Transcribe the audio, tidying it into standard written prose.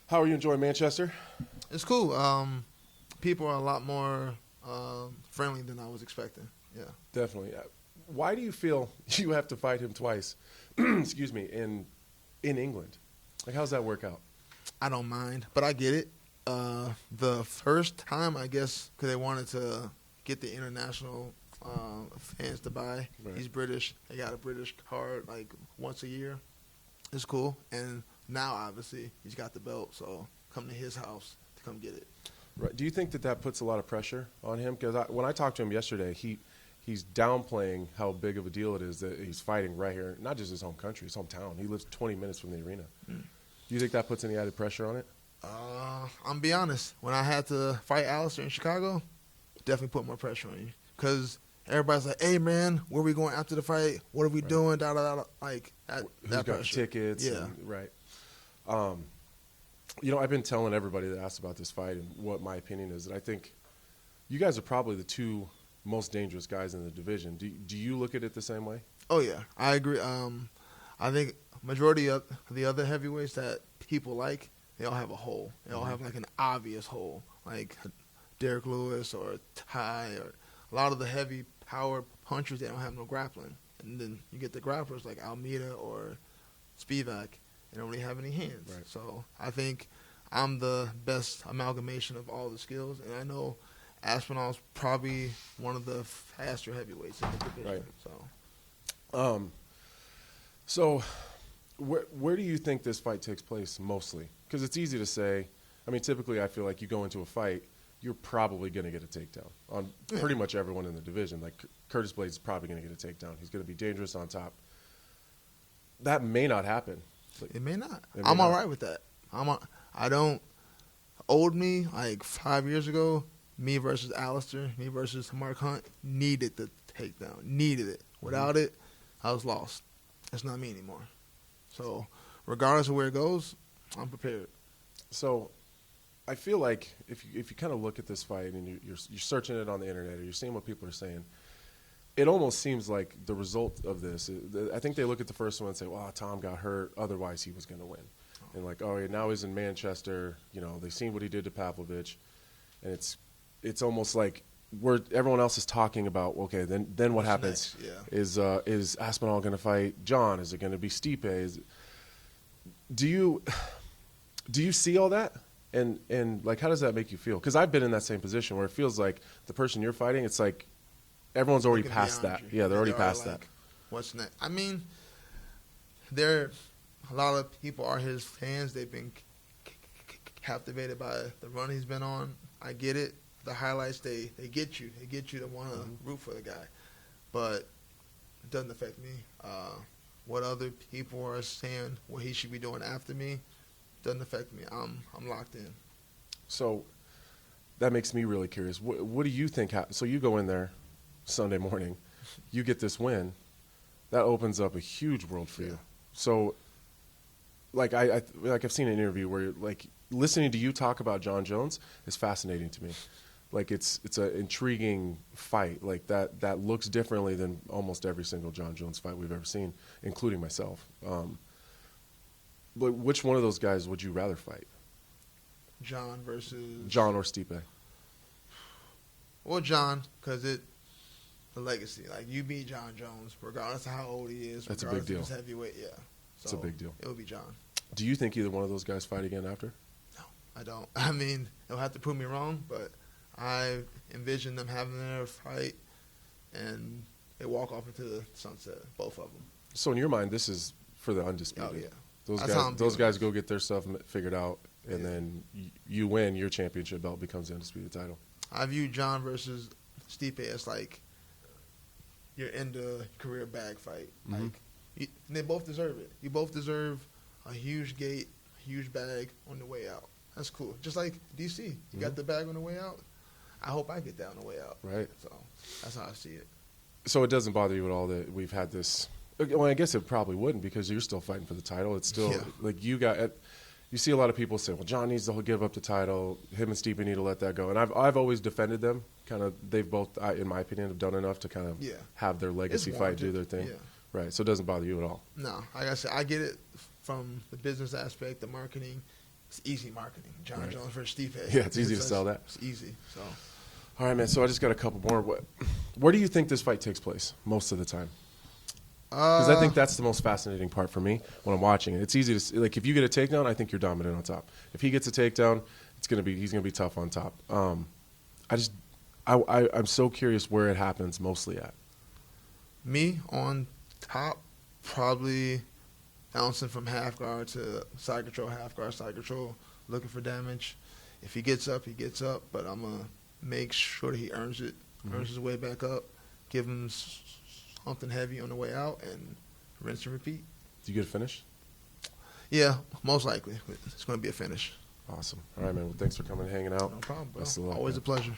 How are you enjoying Manchester? It's cool. People are a lot more friendly than I was expecting. Yeah. Definitely. Why do you feel you have to fight him twice? Excuse me, in England. Like, how's that work out? I don't mind, but I get it. The first time, I guess, because they wanted to get the international fans to buy. Right. He's British. They got a British card like once a year. It's cool. And now, obviously, he's got the belt, so come to his house to come get it. Right. Do you think that puts a lot of pressure on him? Because when I talked to him yesterday, he's downplaying how big of a deal it is that he's fighting right here, not just his home country, his hometown. He lives 20 minutes from the arena. Do you think that puts any added pressure on it? I'm going to be honest. When I had to fight Alistair in Chicago, definitely put more pressure on you. Because everybody's like, hey, man, where are we going after the fight? What are we doing? Da, da, da. Like, Who's that got pressure. tickets? Yeah. Right. I've been telling everybody that asks about this fight and what my opinion is, that I think you guys are probably the two most dangerous guys in the division. Do you look at it the same way? Oh, yeah. I agree. I think majority of the other heavyweights that people like, they all have a hole. They all have, like, an obvious hole, like Derek Lewis or Ty or a lot of the heavy power punchers, they don't have no grappling. And then you get the grapplers like Almeida or Spivak, they don't really have any hands. Right. So I think I'm the best amalgamation of all the skills, and I know Aspinall's probably one of the faster heavyweights in the division. Right. So where do you think this fight takes place mostly? Because it's easy to say. I mean, typically I feel like you go into a fight, you're probably going to get a takedown on pretty much everyone in the division. Like Curtis Blaydes is probably going to get a takedown. He's going to be dangerous on top. That may not happen. It may not. I'm all right with that. I don't. Old me, like 5 years ago, me versus Alistair, me versus Mark Hunt, needed the takedown. Needed it. Without it, I was lost. It's not me anymore. So, regardless of where it goes, I'm prepared. So, I feel like if you kind of look at this fight and you're searching it on the internet or you're seeing what people are saying, it almost seems like the result of this. I think they look at the first one and say, "Well, Tom got hurt. Otherwise, he was going to win." And like, oh, now he's in Manchester. You know, they've seen what he did to Pavlovich, and it's almost like everyone else is talking about. Okay, then what happens? Next? Yeah. Is Aspinall going to fight Jon? Is it going to be Stipe? Do you see all that? And like, how does that make you feel? Because I've been in that same position where it feels like the person you're fighting, it's like everyone's already past that. Yeah, they're already past that. What's next? I mean, a lot of people are his fans. They've been captivated by the run he's been on. I get it. The highlights, they get you. They get you to want to root for the guy. But it doesn't affect me. What other people are saying, what he should be doing after me, doesn't affect me. I'm locked in. So that makes me really curious. What do you think? So you go in there Sunday morning, you get this win. That opens up a huge world for you. So, like I've seen an interview where like listening to you talk about Jon Jones is fascinating to me. Like it's an intriguing fight. Like that looks differently than almost every single Jon Jones fight we've ever seen, including myself. But which one of those guys would you rather fight? Jon versus Jon or Stipe? Well, Jon, because the legacy. Like, you beat Jon Jones, regardless of how old he is. That's a big deal. Regardless of his heavyweight, yeah. It's a big deal. It would be Jon. Do you think either one of those guys fight again after? No, I don't. I mean, they'll have to prove me wrong, but I envision them having their fight, and they walk off into the sunset, both of them. So in your mind, this is for the undisputed. Oh, yeah. Those guys go get their stuff figured out, and then you win, your championship belt becomes the undisputed title. I view Jon versus Stipe as like your end of career bag fight. Like, they both deserve it. You both deserve a huge gate, huge bag on the way out. That's cool. Just like DC, you got the bag on the way out. I hope I get that on the way out. Right. So that's how I see it. So it doesn't bother you at all that we've had this. Well, I guess it probably wouldn't, because you're still fighting for the title. It's still like you see a lot of people say, well, Jon needs to give up the title. Him and Stipe need to let that go. And I've always defended them. Kind of, they've both, in my opinion, have done enough to kind of have their legacy fight, do their thing. Yeah. Right. So it doesn't bother you at all. No, like I said, I get it from the business aspect, the marketing it's easy marketing. Jon Right. Jones versus Stipe. Yeah, it's easy to sell that. It's easy. So, All right, man. So I just got a couple more. Where do you think this fight takes place most of the time? Because I think that's the most fascinating part for me when I'm watching it. It's easy to see, like, if you get a takedown, I think you're dominant on top. If he gets a takedown, he's gonna be tough on top. I'm so curious where it happens mostly at. me on top, probably bouncing from half guard to side control, half guard, side control, looking for damage. If he gets up, he gets up, but I'm going to make sure that he earns it, earns his way back up, give him something heavy on the way out, and rinse and repeat. Do you get a finish? Yeah, most likely. It's going to be a finish. Awesome. All right, man. Well, thanks for coming and hanging out. No problem, bro. Best of luck, Always man. a pleasure.